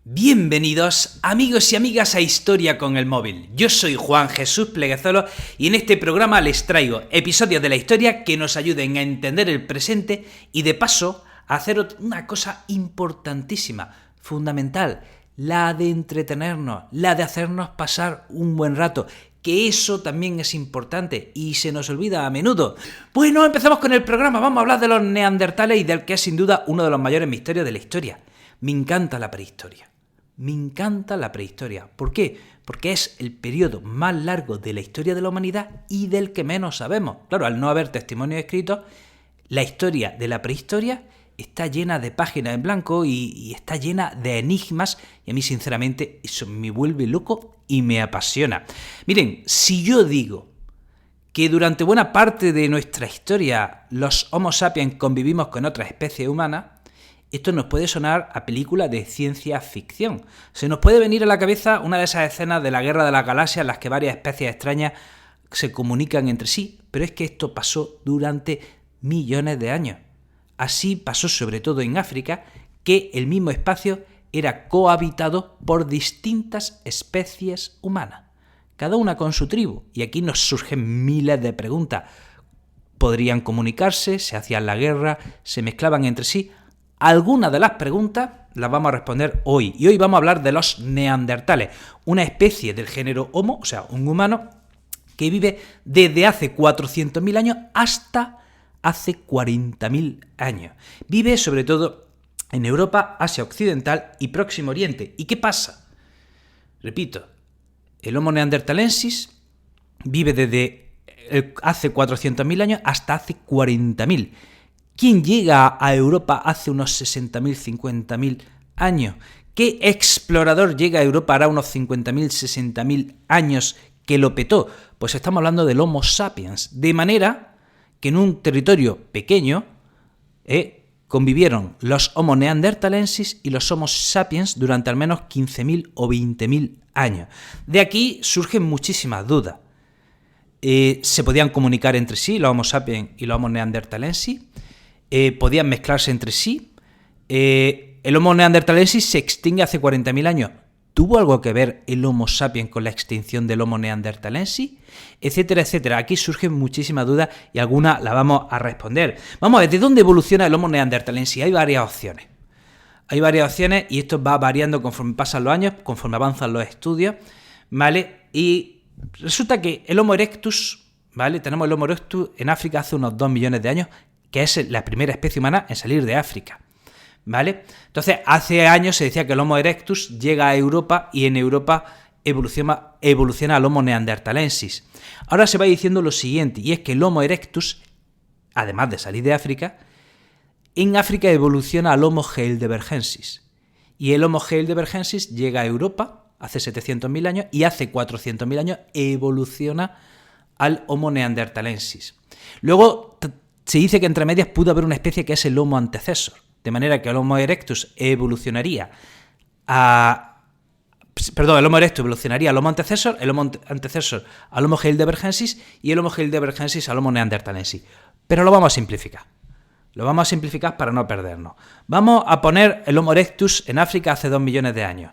Bienvenidos amigos y amigas a Historia con el Móvil. Yo soy Juan Jesús Pleguezolo y en este programa les traigo episodios de la historia que nos ayuden a entender el presente y de paso a hacer una cosa importantísima, fundamental, la de entretenernos, la de hacernos pasar un buen rato, que eso también es importante y se nos olvida a menudo. Bueno, empezamos con el programa, vamos a hablar de los neandertales y del que es sin duda uno de los mayores misterios de la historia. Me encanta la prehistoria. Me encanta la prehistoria. ¿Por qué? Porque es el periodo más largo de la historia de la humanidad y del que menos sabemos. Claro, al no haber testimonios escritos, la historia de la prehistoria está llena de páginas en blanco y está llena de enigmas y a mí sinceramente eso me vuelve loco y me apasiona. Miren, si yo digo que durante buena parte de nuestra historia los Homo sapiens convivimos con otras especies humanas, esto nos puede sonar a película de ciencia ficción. Se nos puede venir a la cabeza una de esas escenas de la Guerra de las Galaxias en las que varias especies extrañas se comunican entre sí, pero es que esto pasó durante millones de años. Así pasó sobre todo en África, que el mismo espacio era cohabitado por distintas especies humanas, cada una con su tribu. Y aquí nos surgen miles de preguntas. ¿Podrían comunicarse? ¿Se hacían la guerra? ¿Se mezclaban entre sí? Algunas de las preguntas las vamos a responder hoy. Y hoy vamos a hablar de los neandertales, una especie del género Homo, o sea, un humano, que vive desde hace 400.000 años hasta hace 40.000 años. Vive sobre todo en Europa, Asia Occidental y Próximo Oriente. ¿Y qué pasa? Repito, el Homo neanderthalensis vive desde hace 400.000 años hasta hace 40.000. ¿Quién llega a Europa hace unos 60.000, 50.000 años? ¿Qué explorador llega a Europa hará unos 50.000, 60.000 años que lo petó? Pues estamos hablando del Homo sapiens. De manera que en un territorio pequeño convivieron los Homo neanderthalensis y los Homo sapiens durante al menos 15.000 o 20.000 años. De aquí surgen muchísimas dudas. ¿Se podían comunicar entre sí los Homo sapiens y los Homo neanderthalensis? ¿Podían mezclarse entre sí? ¿El Homo neanderthalensis se extingue hace 40.000 años? ¿Tuvo algo que ver el Homo sapiens con la extinción del Homo neanderthalensis? Etcétera, etcétera. Aquí surgen muchísimas dudas y algunas las vamos a responder. Vamos a ver, ¿de dónde evoluciona el Homo neanderthalensis? Hay varias opciones. Y esto va variando conforme pasan los años, conforme avanzan los estudios, ¿vale? Y resulta que el Homo erectus, ¿vale? Tenemos el Homo erectus en África hace unos 2 millones de años, que es la primera especie humana en salir de África, ¿vale? Entonces, hace años se decía que el Homo erectus llega a Europa y en Europa evoluciona al Homo neanderthalensis. Ahora se va diciendo lo siguiente, y es que el Homo erectus, además de salir de África, en África evoluciona al Homo heidelbergensis. Y el Homo heidelbergensis llega a Europa hace 700.000 años y hace 400.000 años evoluciona al Homo neanderthalensis. Luego se dice que entre medias pudo haber una especie que es el Homo antecessor, de manera que el Homo erectus evolucionaría al Homo antecessor, el Homo antecessor al Homo heidelbergensis y el Homo heidelbergensis al Homo neanderthalensis. Pero lo vamos a simplificar. Lo vamos a simplificar para no perdernos. Vamos a poner el Homo erectus en África hace 2 millones de años.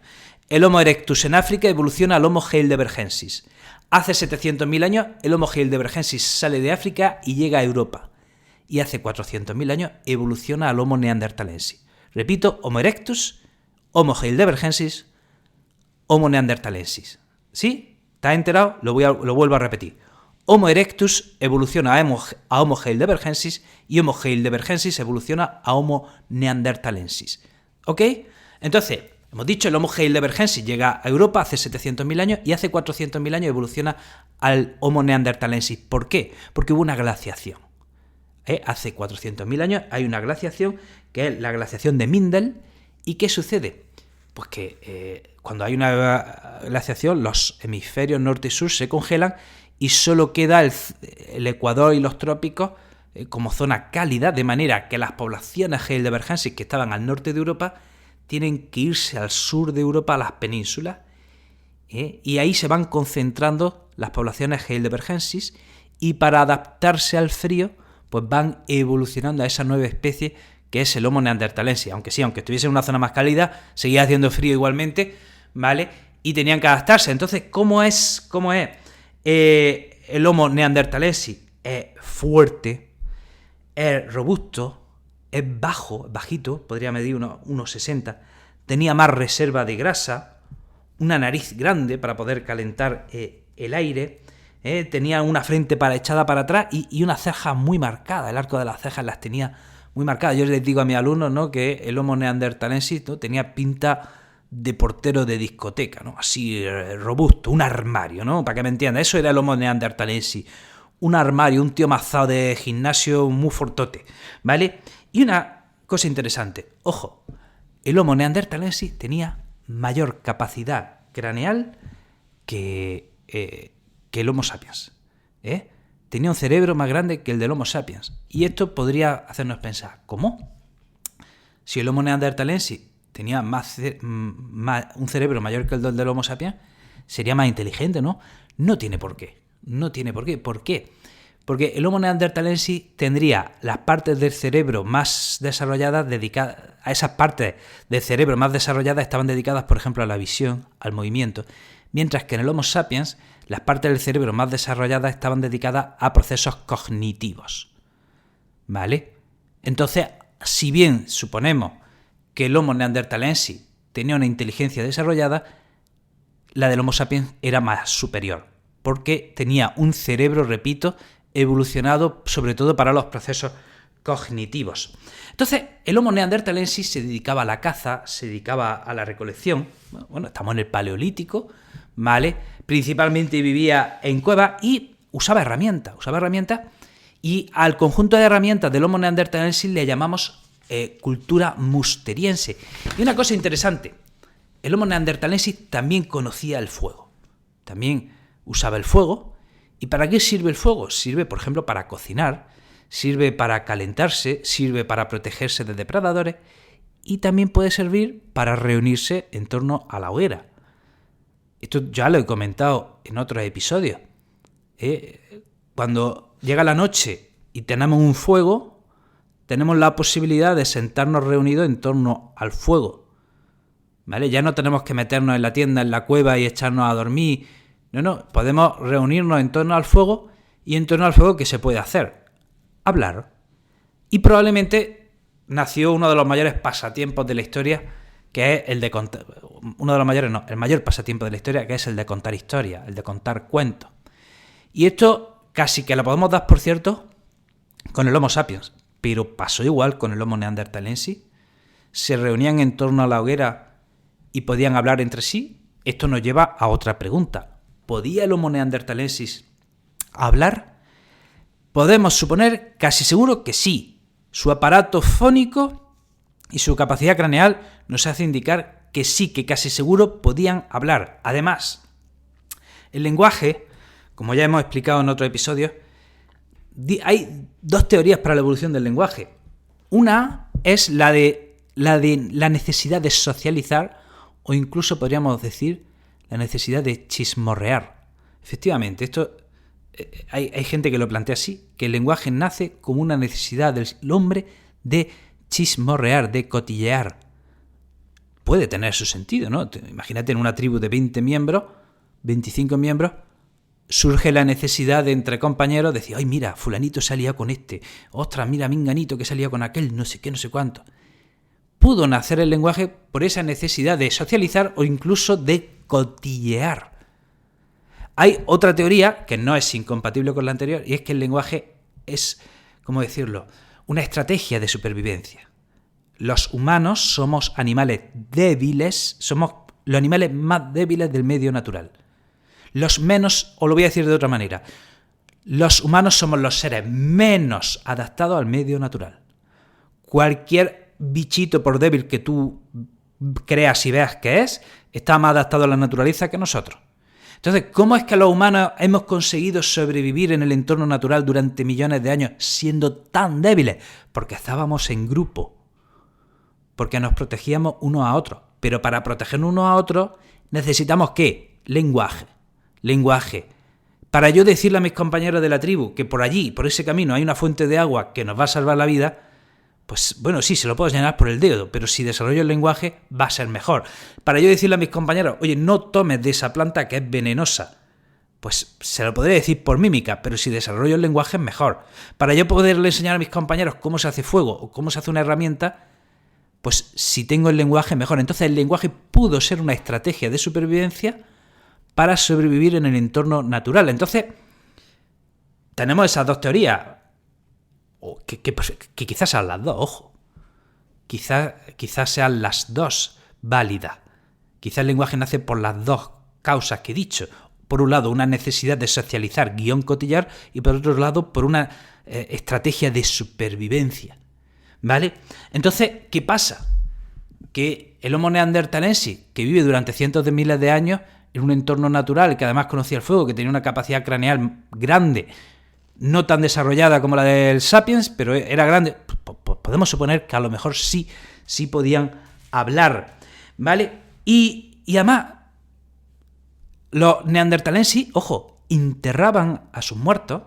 El Homo erectus en África evoluciona al Homo heidelbergensis. Hace 700.000 años el Homo heidelbergensis sale de África y llega a Europa. Y hace 400.000 años evoluciona al Homo neanderthalensis. Repito, Homo erectus, Homo heidelbergensis, Homo neanderthalensis. ¿Sí? ¿Estás enterado? Lo vuelvo a repetir. Homo erectus evoluciona a Homo heidelbergensis y Homo heidelbergensis evoluciona a Homo neanderthalensis. ¿Ok? Entonces, hemos dicho, el Homo heidelbergensis llega a Europa hace 700.000 años y hace 400.000 años evoluciona al Homo neanderthalensis. ¿Por qué? Porque hubo una glaciación. Hace 400.000 años hay una glaciación, que es la glaciación de Mindel. ¿Y qué sucede? Pues que cuando hay una glaciación, los hemisferios norte y sur se congelan y solo queda el Ecuador y los trópicos como zona cálida, de manera que las poblaciones heidelbergensis que estaban al norte de Europa tienen que irse al sur de Europa, a las penínsulas, y ahí se van concentrando las poblaciones heidelbergensis y para adaptarse al frío pues van evolucionando a esa nueva especie que es el Homo neanderthalensis. Aunque estuviese en una zona más cálida, seguía haciendo frío igualmente, ¿vale? Y tenían que adaptarse. Entonces, ¿cómo es el Homo neanderthalensis? Es fuerte, es robusto, es bajito, podría medir unos 60, tenía más reserva de grasa, una nariz grande para poder calentar el aire, tenía una frente echada para atrás y unas cejas muy marcadas. El arco de las cejas las tenía muy marcadas. Yo les digo a mis alumnos, ¿no?, que el Homo neanderthalensis, ¿no?, tenía pinta de portero de discoteca, ¿no?, así robusto, un armario, ¿no?, para que me entiendan. Eso era el Homo neanderthalensis, un armario, un tío mazado de gimnasio muy fortote, ¿vale? Y una cosa interesante, ojo, el Homo neanderthalensis tenía mayor capacidad craneal que el Homo sapiens, Tenía un cerebro más grande que el del Homo sapiens. Y esto podría hacernos pensar, ¿cómo? Si el Homo neanderthalensis tenía un cerebro mayor que el del Homo sapiens, sería más inteligente, ¿no? No tiene por qué. ¿Por qué? Porque el Homo neanderthalensis tendría las partes del cerebro más desarrolladas dedicadas. A esas partes del cerebro más desarrolladas estaban dedicadas, por ejemplo, a la visión, al movimiento, mientras que en el Homo sapiens las partes del cerebro más desarrolladas estaban dedicadas a procesos cognitivos, ¿vale? Entonces, si bien suponemos que el Homo neanderthalensis tenía una inteligencia desarrollada, la del Homo sapiens era más superior, porque tenía un cerebro, repito, evolucionado sobre todo para los procesos cognitivos. Entonces, el Homo neanderthalensis se dedicaba a la caza, se dedicaba a la recolección. Bueno, estamos en el Paleolítico, ¿vale? Principalmente vivía en cuevas y usaba herramientas. Y al conjunto de herramientas del Homo neanderthalensis le llamamos cultura musteriense. Y una cosa interesante, el Homo neanderthalensis también conocía el fuego. También usaba el fuego. ¿Y para qué sirve el fuego? Sirve, por ejemplo, para cocinar, sirve para calentarse, sirve para protegerse de depredadores y también puede servir para reunirse en torno a la hoguera. Esto ya lo he comentado en otros episodios. Cuando llega la noche y tenemos un fuego, tenemos la posibilidad de sentarnos reunidos en torno al fuego, ¿vale? Ya no tenemos que meternos en la tienda, en la cueva y echarnos a dormir. No, podemos reunirnos en torno al fuego y en torno al fuego, ¿qué se puede hacer? Hablar. Y probablemente nació uno de los mayores pasatiempos de la historia, que es el de contar. El mayor pasatiempo de la historia, que es el de contar historias, el de contar cuentos. Y esto casi que lo podemos dar, por cierto, con el Homo sapiens, pero pasó igual con el Homo neanderthalensis. Se reunían en torno a la hoguera y podían hablar entre sí. Esto nos lleva a otra pregunta. ¿Podía el Homo neanderthalensis hablar? Podemos suponer casi seguro que sí. Su aparato fónico y su capacidad craneal nos hace indicar que sí, que casi seguro podían hablar. Además, el lenguaje, como ya hemos explicado en otro episodio, hay dos teorías para la evolución del lenguaje. Una es la necesidad de socializar, o incluso podríamos decir la necesidad de chismorrear. Efectivamente, esto hay gente que lo plantea así, que el lenguaje nace como una necesidad del hombre de chismorrear, de cotillear. Puede tener su sentido, ¿no? Imagínate en una tribu de 20 miembros, 25 miembros, surge la necesidad de entre compañeros decir, ay, mira, fulanito se ha liado con este, ostras, mira, minganito que se ha liado con aquel, no sé qué, no sé cuánto. Pudo nacer el lenguaje por esa necesidad de socializar o incluso de cotillear. Hay otra teoría que no es incompatible con la anterior, y es que el lenguaje es, ¿cómo decirlo?, una estrategia de supervivencia. Los humanos somos animales débiles, somos los animales más débiles del medio natural. Los menos, o lo voy a decir de otra manera, los humanos somos los seres menos adaptados al medio natural. Cualquier bichito, por débil que tú creas y veas que es, está más adaptado a la naturaleza que nosotros. Entonces, ¿cómo es que los humanos hemos conseguido sobrevivir en el entorno natural durante millones de años siendo tan débiles? Porque estábamos en grupo, porque nos protegíamos unos a otros. Pero para protegernos unos a otros necesitamos ¿qué? Lenguaje. Para yo decirle a mis compañeros de la tribu que por allí, por ese camino, hay una fuente de agua que nos va a salvar la vida, Pues bueno, sí, se lo puedo señalar por el dedo, pero si desarrollo el lenguaje va a ser mejor. Para yo decirle a mis compañeros, oye, no tomes de esa planta que es venenosa, pues se lo podré decir por mímica, pero si desarrollo el lenguaje es mejor. Para yo poderle enseñar a mis compañeros cómo se hace fuego o cómo se hace una herramienta, pues si tengo el lenguaje mejor. Entonces el lenguaje pudo ser una estrategia de supervivencia para sobrevivir en el entorno natural. Entonces tenemos esas dos teorías, o que quizás sean las dos, ojo. Quizás sean las dos válidas. Quizás el lenguaje nace por las dos causas que he dicho. Por un lado, una necesidad de socializar, cotillar, y por otro lado, por una estrategia de supervivencia. ¿Vale? Entonces, ¿qué pasa? Que el Homo neanderthalensis, que vive durante cientos de miles de años en un entorno natural, que además conocía el fuego, que tenía una capacidad craneal grande, no tan desarrollada como la del Sapiens, pero era grande, podemos suponer que a lo mejor sí podían hablar, ¿vale? Y además, los neanderthalensis, ojo, enterraban a sus muertos,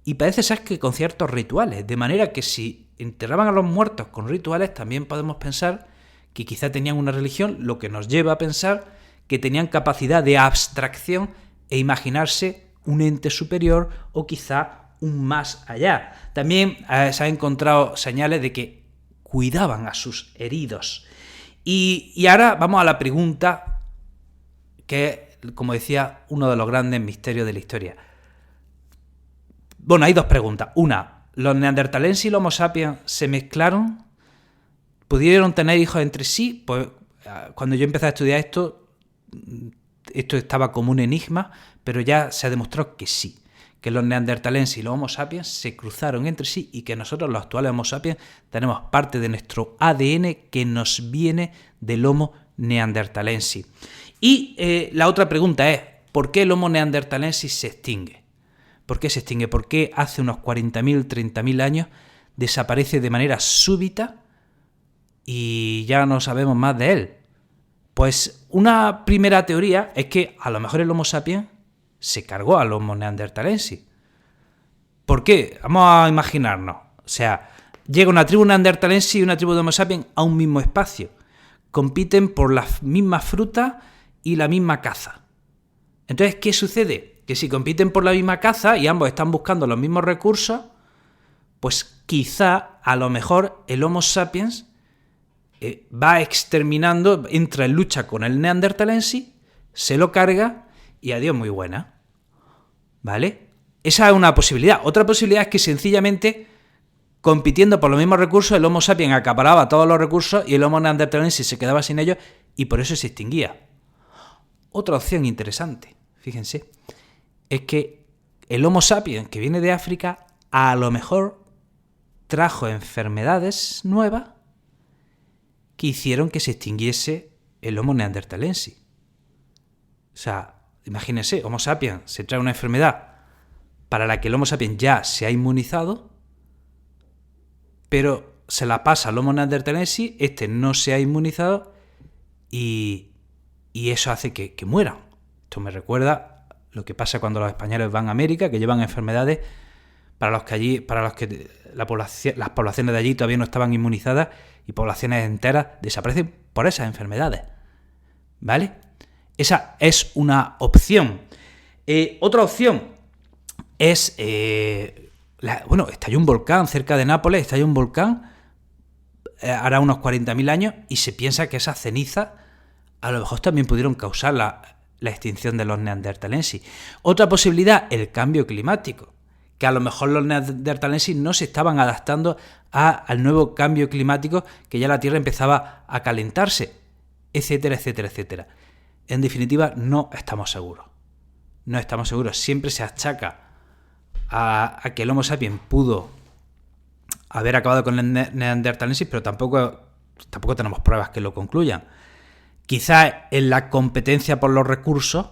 y parece ser que con ciertos rituales, de manera que si enterraban a los muertos con rituales, también podemos pensar que quizá tenían una religión, lo que nos lleva a pensar que tenían capacidad de abstracción e imaginarse un ente superior o quizá un más allá. También se han encontrado señales de que cuidaban a sus heridos. Y ahora vamos a la pregunta que es, como decía, uno de los grandes misterios de la historia. Bueno, hay dos preguntas. Una, ¿los neanderthalenses y los Homo sapiens se mezclaron? ¿Pudieron tener hijos entre sí? Pues cuando yo empecé a estudiar esto estaba como un enigma, pero ya se ha demostrado que sí, que los neanderthalenses y los Homo sapiens se cruzaron entre sí y que nosotros, los actuales Homo sapiens, tenemos parte de nuestro ADN que nos viene del Homo neanderthalensis. Y la otra pregunta es, ¿por qué el Homo neanderthalensis se extingue? ¿Por qué se extingue? ¿Por qué hace unos 40.000, 30.000 años desaparece de manera súbita y ya no sabemos más de él? Pues una primera teoría es que a lo mejor el Homo sapiens se cargó al Homo neanderthalensis. ¿Por qué? Vamos a imaginarnos. O sea, llega una tribu neanderthalensis y una tribu de Homo sapiens a un mismo espacio. Compiten por las mismas frutas y la misma caza. Entonces, ¿qué sucede? Que si compiten por la misma caza y ambos están buscando los mismos recursos, pues quizá, a lo mejor, el Homo sapiens va exterminando, entra en lucha con el neanderthalensis, se lo carga y adiós, muy buena. ¿Vale? Esa es una posibilidad. Otra posibilidad es que sencillamente, compitiendo por los mismos recursos, el Homo sapiens acaparaba todos los recursos y el Homo neanderthalensis se quedaba sin ellos y por eso se extinguía. Otra opción interesante, fíjense, es que el Homo sapiens que viene de África a lo mejor trajo enfermedades nuevas que hicieron que se extinguiese el Homo neanderthalensis. O sea, imagínense, Homo sapiens se trae una enfermedad para la que el Homo sapiens ya se ha inmunizado, pero se la pasa al Homo neanderthalensis, este no se ha inmunizado y eso hace que mueran. Esto me recuerda lo que pasa cuando los españoles van a América, que llevan enfermedades para los que las poblaciones de allí todavía no estaban inmunizadas y poblaciones enteras desaparecen por esas enfermedades. ¿Vale? Esa es una opción. Otra opción es... estalló un volcán cerca de Nápoles, estalló un volcán hará unos 40.000 años y se piensa que esas cenizas a lo mejor también pudieron causar la extinción de los neanderthalensis. Otra posibilidad, el cambio climático, que a lo mejor los neanderthalensis no se estaban adaptando al nuevo cambio climático, que ya la Tierra empezaba a calentarse, etcétera, etcétera, etcétera. En definitiva, no estamos seguros. No estamos seguros. Siempre se achaca a que el Homo sapiens pudo haber acabado con el neanderthalensis, pero tampoco tenemos pruebas que lo concluyan. Quizás en la competencia por los recursos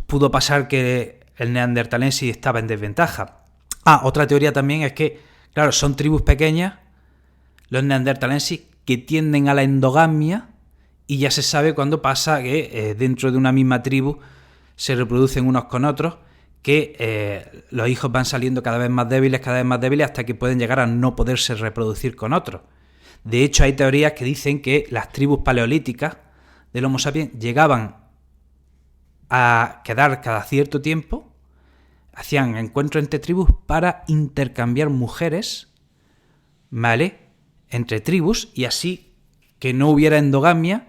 pudo pasar que el neanderthalensis estaba en desventaja. Otra teoría también es que, claro, son tribus pequeñas, los neanderthalensis, que tienden a la endogamia, y ya se sabe cuándo pasa que dentro de una misma tribu se reproducen unos con otros, que los hijos van saliendo cada vez más débiles, hasta que pueden llegar a no poderse reproducir con otros. De hecho, hay teorías que dicen que las tribus paleolíticas del Homo sapiens llegaban a quedar cada cierto tiempo, hacían encuentros entre tribus para intercambiar mujeres, ¿vale?, entre tribus, y así que no hubiera endogamia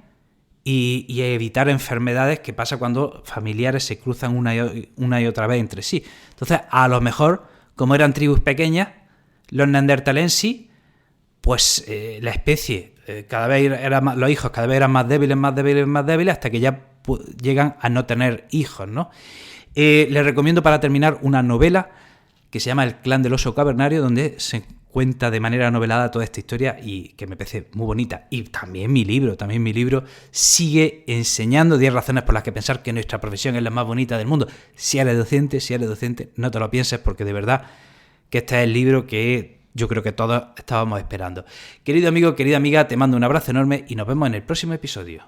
y evitar enfermedades que pasa cuando familiares se cruzan una y otra vez entre sí. Entonces, a lo mejor, como eran tribus pequeñas, los neandertalensis, pues la especie cada vez era más, los hijos cada vez eran más débiles, hasta que ya llegan a no tener hijos, ¿no? Les recomiendo, para terminar, una novela que se llama El clan del oso cavernario, donde se cuenta de manera novelada toda esta historia y que me parece muy bonita. Y también mi libro sigue enseñando 10 razones por las que pensar que nuestra profesión es la más bonita del mundo. Si eres docente, no te lo pienses, porque de verdad que este es el libro que yo creo que todos estábamos esperando. Querido amigo, querida amiga, te mando un abrazo enorme y nos vemos en el próximo episodio.